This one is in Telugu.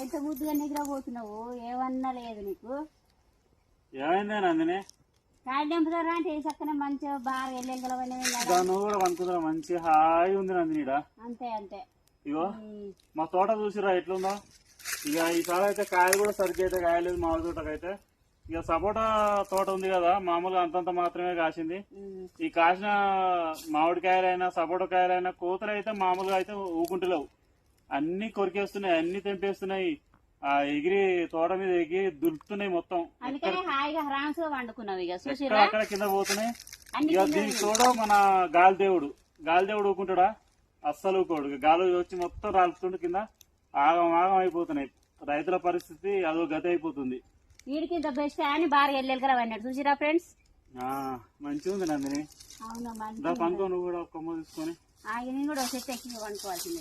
ఎంత ముద్దుగా నిద్రపోతున్నావు, ఏమన్నా లేదు నీకు? ఏమైందే నందిని? కాయలు తెంపుతారా అంటే ఏ చక్కన మంచిగా బాగా వెళ్ళగలవని నువ్వు కూడా అనుకుంటున్నా, మంచి హాయి ఉంది నందిని. అంతే అంతే. ఇగో మా తోట చూసిరా ఎట్లుందో. ఇక ఈసారి అయితే కాయలు కూడా సరిగ్గా అయితే కాయలేదు మామిడి తోటకైతే. ఇక సపోటా తోట ఉంది కదా, మామూలుగా అంతంత మాత్రమే కాసింది. ఈ కాసిన మామిడికాయలైనా సపోటా కాయలైనా కోతలు అయితే మామూలుగా అయితే ఊకుంటలేవు, అన్ని కొరికేస్తున్నాయి, అన్ని తెంపేస్తున్నాయి. ఆ ఎగిరి తోట మీద ఎగిరి దులుపుతున్నాయి మొత్తం. అక్కడ కింద పోతున్నాయి. ఇక దీనికి తోడు మన గాలిదేవుడు ఊకుంటాడా? అస్సలు ఊకోడు. గాలి వచ్చి మొత్తం రాలుతుండే కింద ఆగం ఆగం అయిపోతున్నాయి. రైతుల పరిస్థితి అదో గతి అయిపోతుంది. వీడికి ఇంత బెస్ట్ అని బాగా వెళ్ళగలవు అన్నాడు. చూసిరా ఫ్రెండ్స్, మంచిగా ఉంది నందిని. అవునా? పనుకో, నువ్వు కూడా కొమ్మ తీసుకొని ఆయన కూడా సెట్ ఎక్కి పనుకోవాల్సింది.